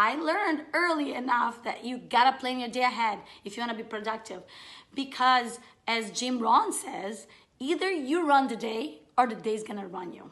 I learned early enough that you gotta plan your day ahead if you wanna be productive. Because as Jim Rohn says, either you run the day or the day's gonna run you.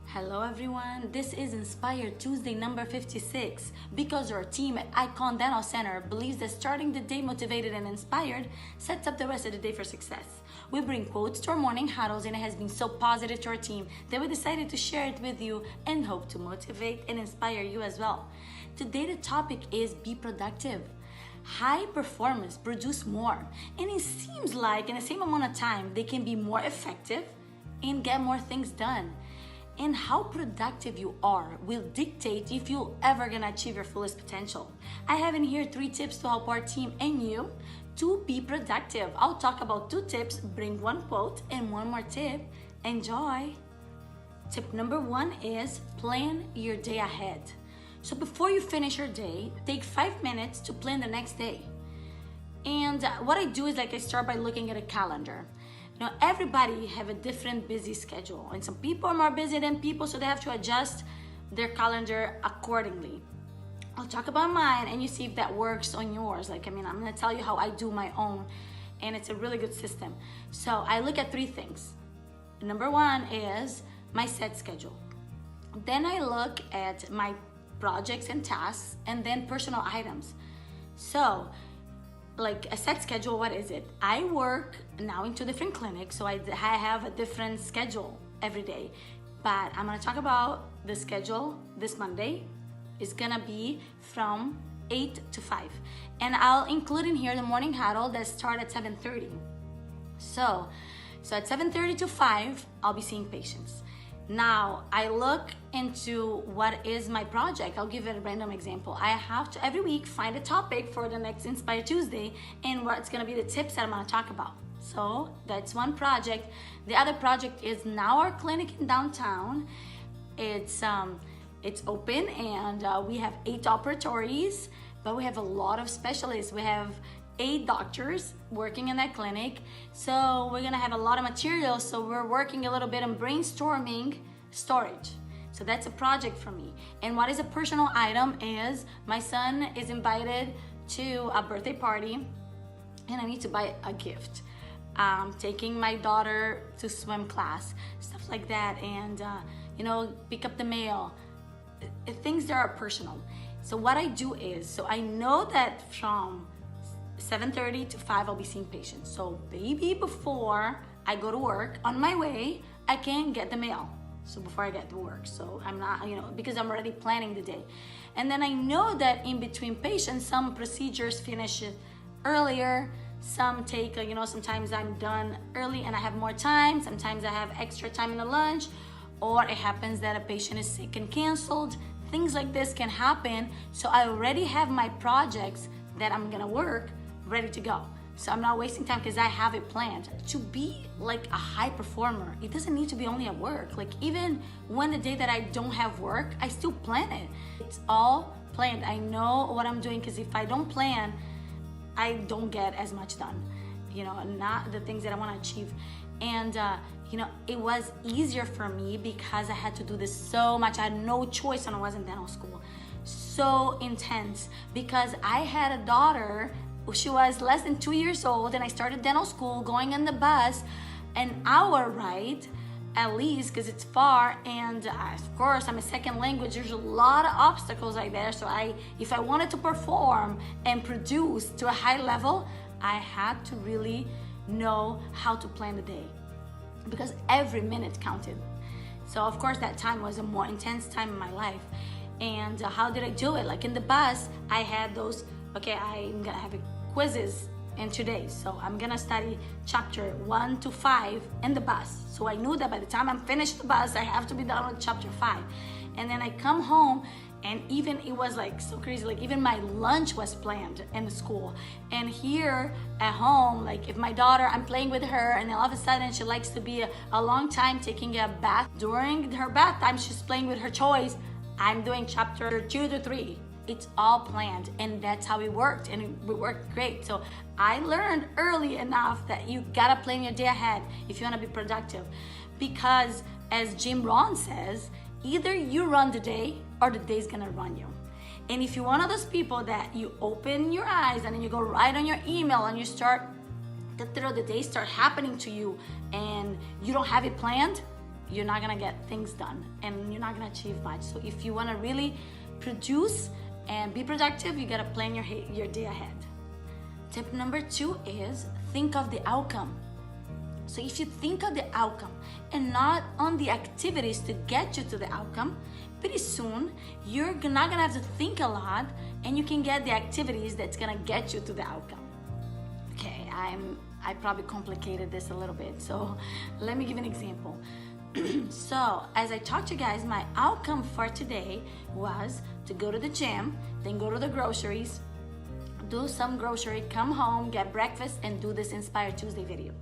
Hello everyone, this is Inspired Tuesday number 56. Because our team at Icon Dental Center believes that starting the day motivated and inspired sets up the rest of the day for success. We bring quotes to our morning huddles, and it has been so positive to our team that we decided to share it with you and hope to motivate and inspire you as well. Today the topic is be productive. High performers produce more, and it seems like in the same amount of time they can be more effective and get more things done. And how productive you are will dictate if you're ever gonna achieve your fullest potential. I have in here 3 tips to help our team and you to be productive. I'll talk about 2 tips, bring 1 quote, and 1 more tip. Enjoy. Tip number 1 is plan your day ahead. So before you finish your day, take 5 minutes to plan the next day. And what I do is I start by looking at a calendar. Now, everybody have a different busy schedule, and some people are more busy than people, so they have to adjust their calendar accordingly. I'll talk about mine, and you see if that works on yours. I'm gonna tell you how I do my own, and it's a really good system. So I look at 3 things. Number 1 is my set schedule. Then I look at my projects and tasks, and then personal items. So, like a set schedule, what is it? I work now in 2 different clinics, so I have a different schedule every day. But I'm gonna talk about the schedule this Monday. It's gonna be from 8 to 5. And I'll include in here the morning huddle that starts at 7:30. So at 7:30 to 5, I'll be seeing patients. Now, I look into what is my project. I'll give it a random example. I have to every week find a topic for the next Inspire Tuesday and what's gonna be the tips that I'm gonna talk about. So that's one project. The other project is now our clinic in downtown. It's open, and we have 8 operatories, but we have a lot of specialists. We have 8 doctors working in that clinic, so we're gonna have a lot of material. So we're working a little bit on brainstorming storage. So that's a project for me. And what is a personal item is my son is invited to a birthday party, and I need to buy a gift. Taking my daughter to swim class, stuff like that, and pick up the mail, things that are personal. So what I do is, so I know that from 7:30 to 5 I'll be seeing patients. So maybe before I go to work, on my way, I can get the mail. So before I get to work, so I'm not, because I'm already planning the day. And then I know that in between patients, some procedures finish earlier, some take, sometimes I'm done early and I have more time, sometimes I have extra time in the lunch, or it happens that a patient is sick and canceled. Things like this can happen, so I already have my projects that I'm gonna work ready to go. So I'm not wasting time because I have it planned. To be like a high performer, it doesn't need to be only at work. Even when the day that I don't have work, I still plan it. It's all planned. I know what I'm doing, because if I don't plan, I don't get as much done, not the things that I want to achieve. And it was easier for me because I had to do this so much. I had no choice when I was in dental school. So intense, because I had a daughter. She was less than 2 years old, and I started dental school going on the bus, an hour ride at least, because it's far, and of course I'm a second language. There's a lot of obstacles like there. So if I wanted to perform and produce to a high level, I had to really know how to plan the day, because every minute counted. So of course that time was a more intense time in my life. And how did I do it? In the bus, I had those, I'm gonna have quizzes in 2 days. So I'm gonna study chapter 1 to 5 in the bus. So I knew that by the time I'm finished the bus, I have to be done with chapter 5. And then I come home, and even it was so crazy, even my lunch was planned in the school. And here at home, if my daughter, I'm playing with her, and then all of a sudden she likes to be a long time taking a bath. During her bath time, she's playing with her toys. I'm doing chapter 2 to 3 It's all planned, and that's how it worked, and it worked great. So I learned early enough that you gotta plan your day ahead if you wanna be productive. Because as Jim Rohn says, either you run the day or the day's gonna run you. And if you're one of those people that you open your eyes and then you go right on your email and you start, the day start happening to you and you don't have it planned, you're not gonna get things done and you're not gonna achieve much. So if you wanna really produce and be productive, you gotta plan your day ahead. Tip number 2 is think of the outcome. So if you think of the outcome and not on the activities to get you to the outcome, pretty soon you're not gonna have to think a lot and you can get the activities that's gonna get you to the outcome. Okay, I probably complicated this a little bit, so let me give an example. So as I talked to you guys, my outcome for today was to go to the gym, then go to the groceries, do some grocery, come home, get breakfast, and do this Inspire Tuesday video.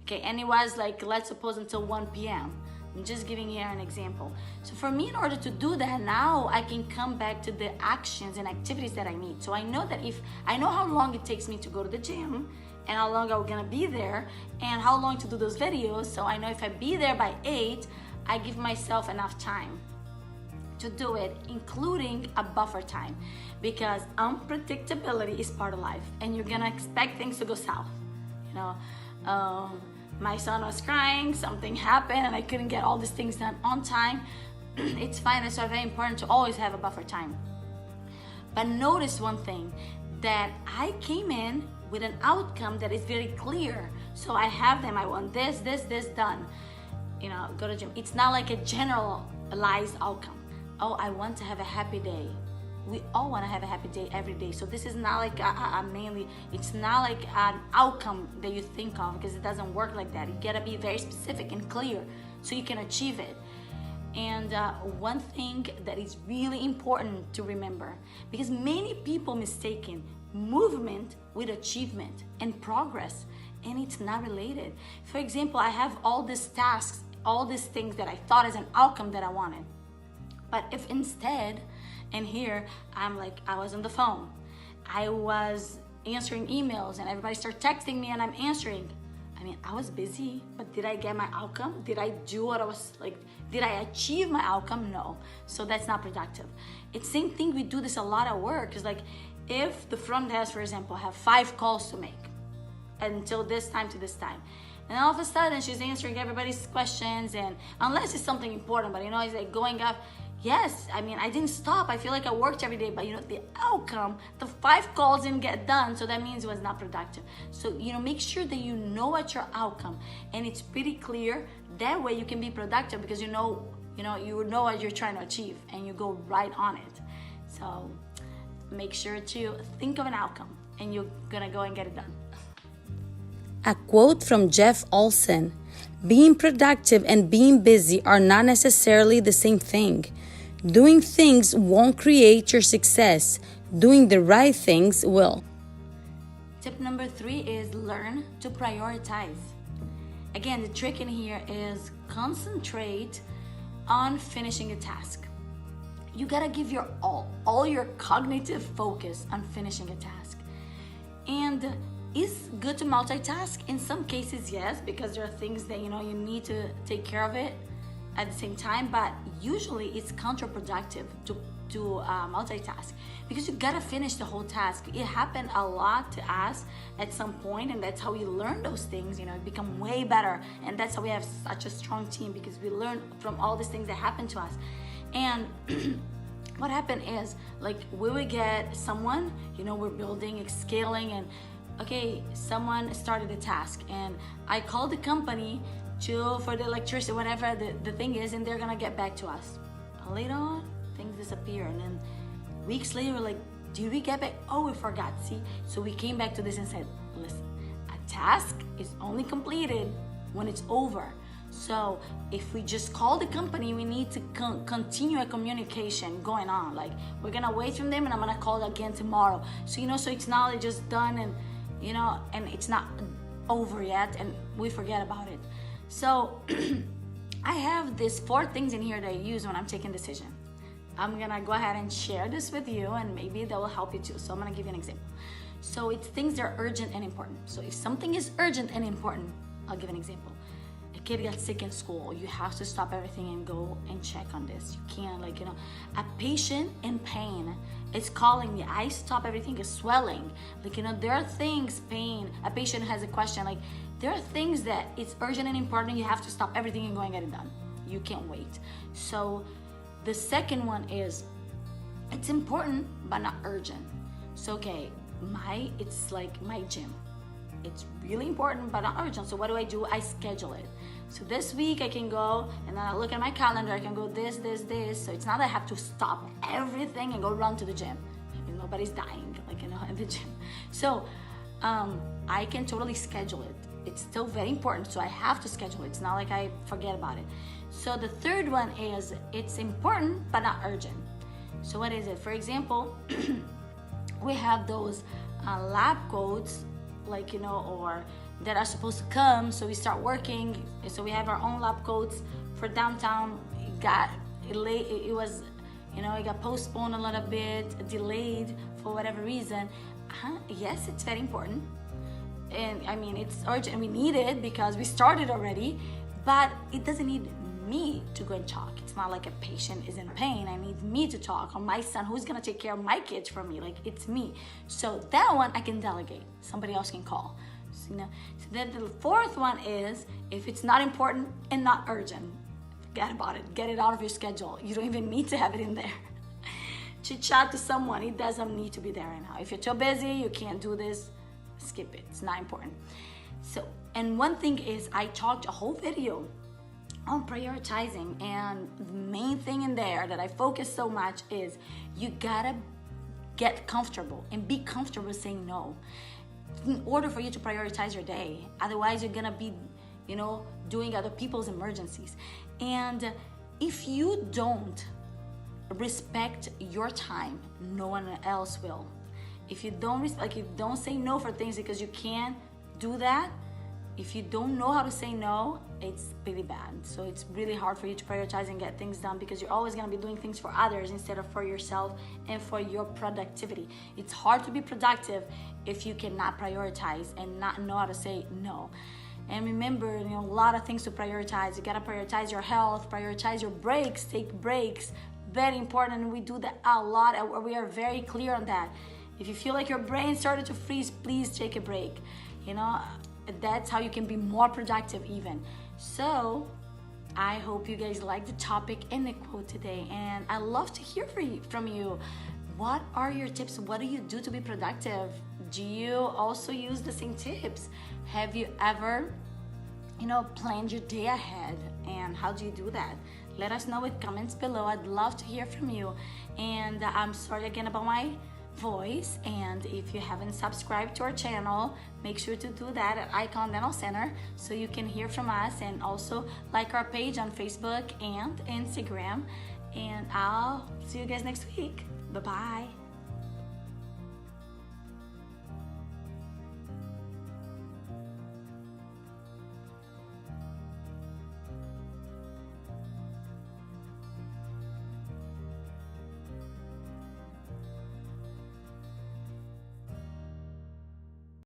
Okay, and it was like, let's suppose until 1 p.m. I'm just giving you an example. So for me, in order to do that, now I can come back to the actions and activities that I need. So I know that if I know how long it takes me to go to the gym and how long I'm gonna be there and how long to do those videos. So I know if I be there by 8, I give myself enough time to do it, including a buffer time, because unpredictability is part of life and you're gonna expect things to go south. You know, my son was crying, something happened and I couldn't get all these things done on time. It's fine, it's very important to always have a buffer time. But notice one thing, that I came in with an outcome that is very clear. So I have them, I want this done. You know, go to gym. It's not like a generalized outcome. Oh, I want to have a happy day. We all want to have a happy day every day. So this is not like it's not like an outcome that you think of, because it doesn't work like that. You gotta be very specific and clear so you can achieve it. And one thing that is really important to remember, because many people mistaken movement with achievement and progress, and it's not related. For example, I have all these tasks, all these things that I thought as an outcome that I wanted. But if instead, and here I'm like, I was on the phone, I was answering emails and everybody started texting me and I'm answering. I mean, I was busy, but did I get my outcome? Did I do what I was like, did I achieve my outcome? No. So that's not productive. It's same thing, we do this a lot at work. It's like, if the front desk, for example, have 5 calls to make until this time to this time, and all of a sudden she's answering everybody's questions, and unless it's something important, but you know, it's like going up. Yes, I mean, I didn't stop. I feel like I worked every day, but you know, the outcome, the 5 calls didn't get done, so that means it was not productive. So, you know, make sure that you know what your outcome, and it's pretty clear. That way you can be productive because you know what you're trying to achieve, and you go right on it. So make sure to think of an outcome, and you're gonna go and get it done. A quote from Jeff Olson: being productive and being busy are not necessarily the same thing. Doing things won't create your success. Doing the right things will. Tip number 3 is learn to prioritize. Again, the trick in here is concentrate on finishing a task. You gotta give your all your cognitive focus on finishing a task. And it's good to multitask. In some cases, yes, because there are things that you need to take care of it at the same time, but usually it's counterproductive to multitask, because you gotta finish the whole task. It happened a lot to us at some point, and that's how we learn those things, become way better. And that's how we have such a strong team, because we learn from all these things that happen to us. And what happened is, like, we would get someone, we're building, scaling, and okay, someone started a task, and I called the company for the electricity, whatever the thing is, and they're gonna get back to us. Later on, things disappear, and then weeks later, we're like, did we get back? Oh, we forgot, see? So we came back to this and said, listen, a task is only completed when it's over. So if we just call the company, we need to continue a communication going on. Like, we're gonna wait from them, and I'm gonna call again tomorrow. So, so it's not just done, and and it's not over yet, and we forget about it. So I have these 4 things in here that I use when I'm taking decision. I'm gonna go ahead and share this with you, and maybe that will help you too. So I'm gonna give you an example. So it's things that are urgent and important. So if something is urgent and important, I'll give an example. A kid got sick in school, you have to stop everything and go and check on this. You can't, a patient in pain is calling me. I stop everything, is swelling. There are things, pain, a patient has a question, there are things that it's urgent and important, you have to stop everything and go and get it done. You can't wait. So the second one is, it's important but not urgent. So okay, it's like my gym. It's really important but not urgent. So what do? I schedule it. So this week I can go, and then I look at my calendar, I can go this. So it's not that I have to stop everything and go run to the gym. Nobody's dying, in the gym. So I can totally schedule it. It's still very important, so I have to schedule it. It's not like I forget about it. So the third one is, it's important but not urgent. So what is it? For example, we have those lab coats, or that are supposed to come, so we start working. So we have our own lab coats for downtown. It got postponed a little bit, delayed for whatever reason. Yes, it's very important, and it's urgent. We need it because we started already, but it doesn't need me to go and talk. It's not like a patient is in pain. I need me to talk, or my son, who's gonna take care of my kids for me. It's me. So that one I can delegate. Somebody else can call. So then the fourth one is, if it's not important and not urgent, forget about it. Get it out of your schedule. You don't even need to have it in there. Chit-chat to someone. It doesn't need to be there right now. If you're too busy, you can't do this, skip it. It's not important. So, and one thing is, I talked a whole video on prioritizing, and the main thing in there that I focus so much is, you gotta get comfortable and be comfortable saying no in order for you to prioritize your day. Otherwise you're gonna be doing other people's emergencies. And if you don't respect your time, no one else will. If you don't you don't say no for things because you can't do that, if you don't know how to say no, it's really bad. So it's really hard for you to prioritize and get things done, because you're always gonna be doing things for others instead of for yourself and for your productivity. It's hard to be productive if you cannot prioritize and not know how to say no. And remember, a lot of things to prioritize. You gotta prioritize your health, prioritize your breaks, take breaks. Very important, and we do that a lot, and we are very clear on that. If you feel like your brain started to freeze, please take a break. That's how you can be more productive even. So I hope you guys like the topic and the quote today, and I love to hear from you. What are your tips? What do you do to be productive? Do you also use the same tips? Have you ever planned your day ahead, and how do you do that? Let us know with comments below. I'd love to hear from you. And I'm sorry again about my voice, and if you haven't subscribed to our channel, make sure to do that at Icon Dental Center so you can hear from us, and also like our page on Facebook and Instagram. And I'll see you guys next week. Bye-bye.